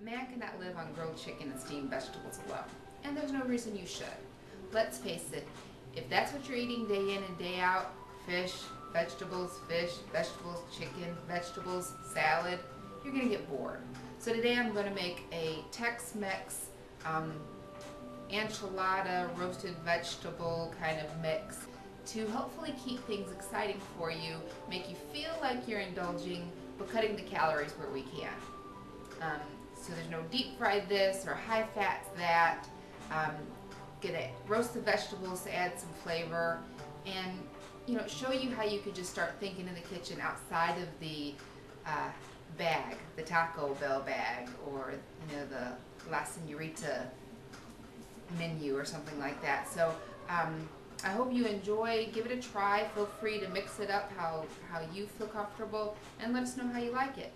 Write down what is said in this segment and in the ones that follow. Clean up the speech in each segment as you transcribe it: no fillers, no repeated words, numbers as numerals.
Man cannot live on grilled chicken and steamed vegetables alone, and there's no reason you should. Let's face it, if that's what you're eating day in and day out, fish, vegetables, chicken, vegetables, salad, you're gonna get bored. So today I'm gonna make a Tex-Mex enchilada roasted vegetable kind of mix to hopefully keep things exciting for you, make you feel like you're indulging, but cutting the calories where we can. So there's no deep fried this or high fat that. Gonna roast the vegetables to add some flavor, and show you how you could just start thinking in the kitchen outside of the bag, the Taco Bell bag, or the La Señorita menu or something like that. So I hope you enjoy. Give it a try. Feel free to mix it up how you feel comfortable, and let us know how you like it.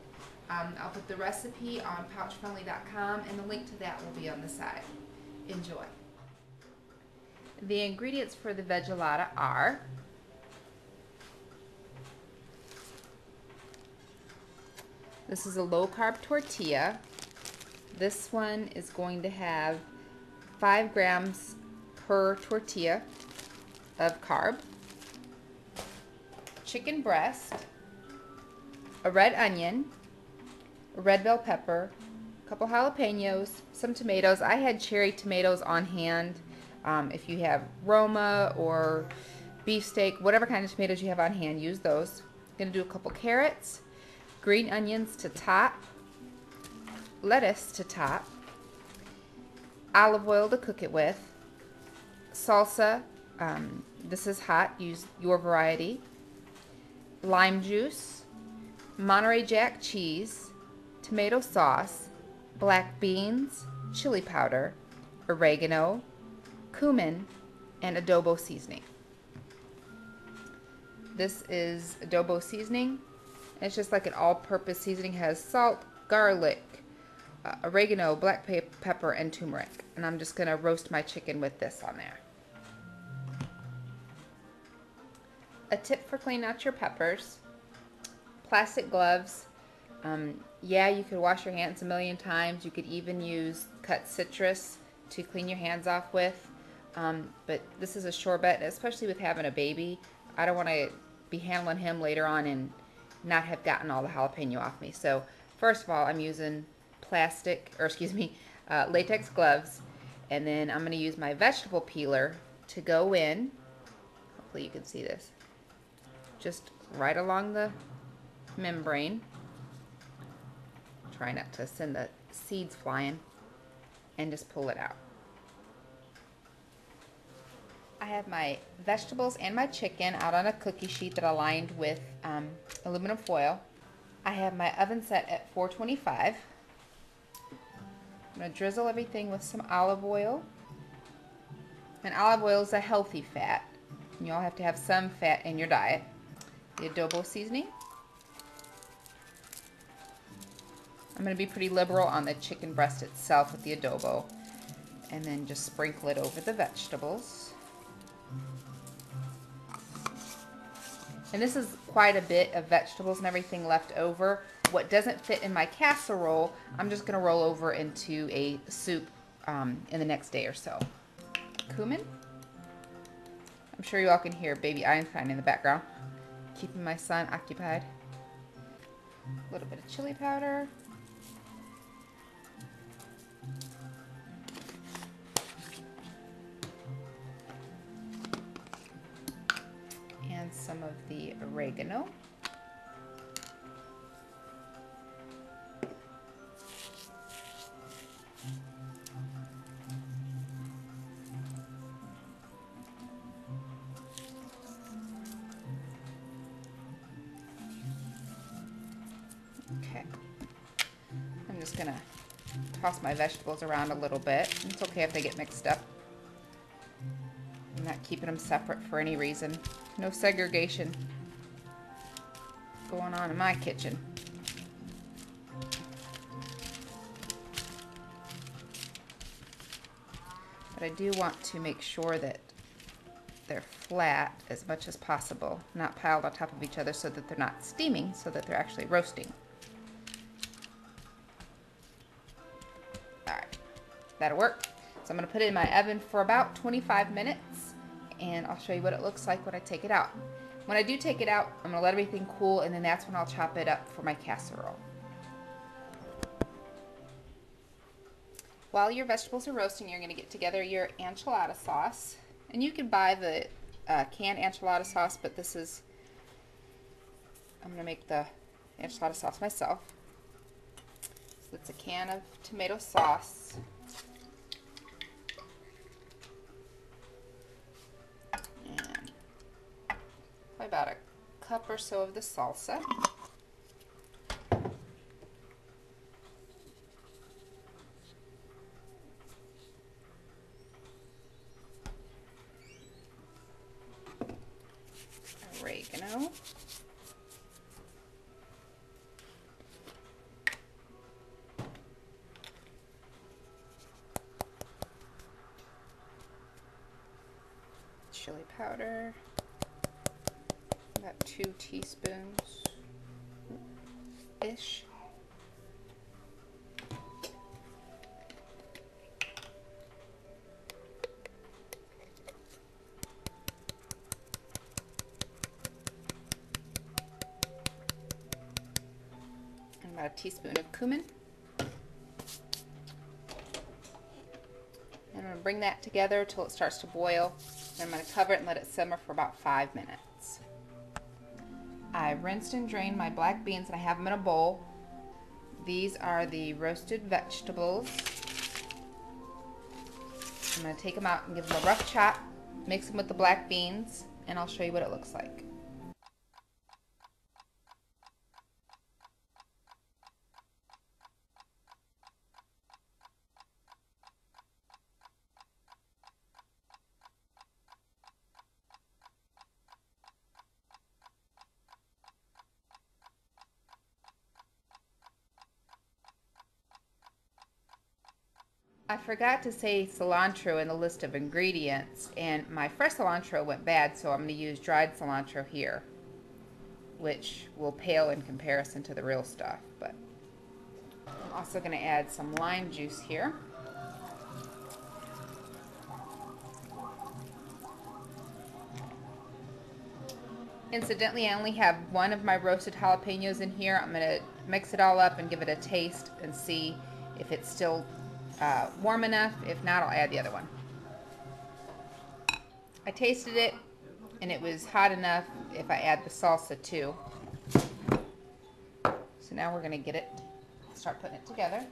I'll put the recipe on pouchfriendly.com, and the link to that will be on the side. Enjoy. The ingredients for the Veggilada are this is a low-carb tortilla. This one is going to have 5 grams per tortilla of carb, chicken breast, a red onion, a red bell pepper, a couple jalapenos, some tomatoes. I had cherry tomatoes on hand. If you have Roma or beefsteak, whatever kind of tomatoes you have on hand, use those. I'm going to do a couple carrots, green onions to top, lettuce to top, olive oil to cook it with, salsa, this is hot, use your variety, lime juice, Monterey Jack cheese, tomato sauce, black beans, chili powder, oregano, cumin, and adobo seasoning. This is adobo seasoning. It's just like an all-purpose seasoning. It has salt, garlic, oregano, black pepper, and turmeric. And I'm just going to roast my chicken with this on there. A tip for cleaning out your peppers: plastic gloves. Yeah, you could wash your hands a million times. You could even use cut citrus to clean your hands off with. But this is a sure bet, especially with having a baby. I don't want to be handling him later on and not have gotten all the jalapeno off me. So first of all, I'm using latex gloves, and then I'm going to use my vegetable peeler to go in. Hopefully you can see this. Just right along the membrane. Try not to send the seeds flying, and just pull it out. I have my vegetables and my chicken out on a cookie sheet that I lined with aluminum foil. I have my oven set at 425. I'm going to drizzle everything with some olive oil. And olive oil is a healthy fat. You all have to have some fat in your diet. The adobo seasoning. I'm going to be pretty liberal on the chicken breast itself with the adobo. And then just sprinkle it over the vegetables. And this is quite a bit of vegetables and everything left over. What doesn't fit in my casserole, I'm just going to roll over into a soup in the next day or so. Cumin. I'm sure you all can hear baby Einstein in the background, keeping my son occupied. A little bit of chili powder. And some of the oregano. Okay. I'm just gonna toss my vegetables around a little bit. It's okay if they get mixed up. I'm not keeping them separate for any reason. No segregation going on in my kitchen. But I do want to make sure that they're flat as much as possible, not piled on top of each other, so that they're not steaming, so that they're actually roasting. That'll work. So I'm going to put it in my oven for about 25 minutes, and I'll show you what it looks like when I take it out. When I do take it out, I'm going to let everything cool, and then that's when I'll chop it up for my casserole. While your vegetables are roasting, you're going to get together your enchilada sauce. And you can buy the canned enchilada sauce, but this is, I'm going to make the enchilada sauce myself. So it's a can of tomato sauce. And probably about a cup or so of the salsa. Oregano. Chili powder. About 2 teaspoons-ish. About a teaspoon of cumin. And I'm going to bring that together until it starts to boil. And I'm going to cover it and let it simmer for about 5 minutes. I rinsed and drained my black beans and I have them in a bowl. These are the roasted vegetables. I'm going to take them out and give them a rough chop, mix them with the black beans, and I'll show you what it looks like. I forgot to say cilantro in the list of ingredients, and my fresh cilantro went bad, so I'm going to use dried cilantro here, which will pale in comparison to the real stuff. But I'm also going to add some lime juice here. Incidentally, I only have one of my roasted jalapenos in here. I'm going to mix it all up and give it a taste and see if it's still warm enough. If not, I'll add the other one. I tasted it and it was hot enough if I add the salsa too. So now we're going to get it, start putting it together.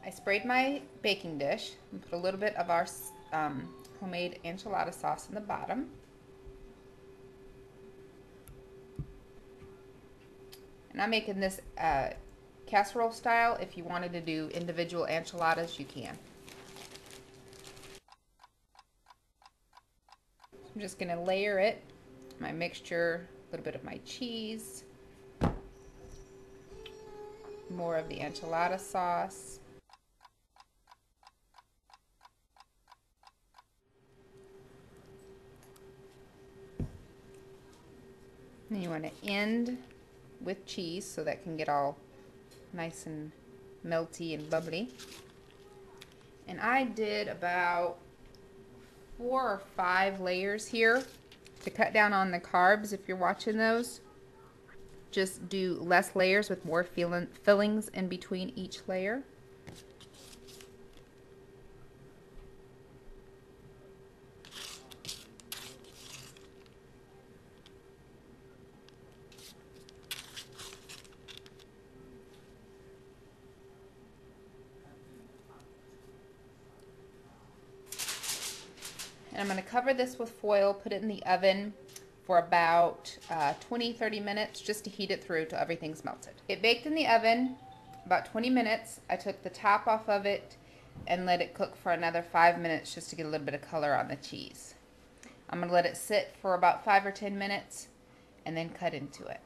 I sprayed my baking dish and put a little bit of our homemade enchilada sauce in the bottom. And I'm making this casserole style. If you wanted to do individual enchiladas, you can. I'm just going to layer it, my mixture, a little bit of my cheese, more of the enchilada sauce, and you want to end with cheese so that can get all nice and melty and bubbly. And I did about 4 or 5 layers here to cut down on the carbs. If you're watching those, just do less layers with more fillings in between each layer. And I'm going to cover this with foil, put it in the oven for about 20-30 minutes just to heat it through till everything's melted. It baked in the oven about 20 minutes. I took the top off of it and let it cook for another 5 minutes just to get a little bit of color on the cheese. I'm going to let it sit for about 5 or 10 minutes and then cut into it.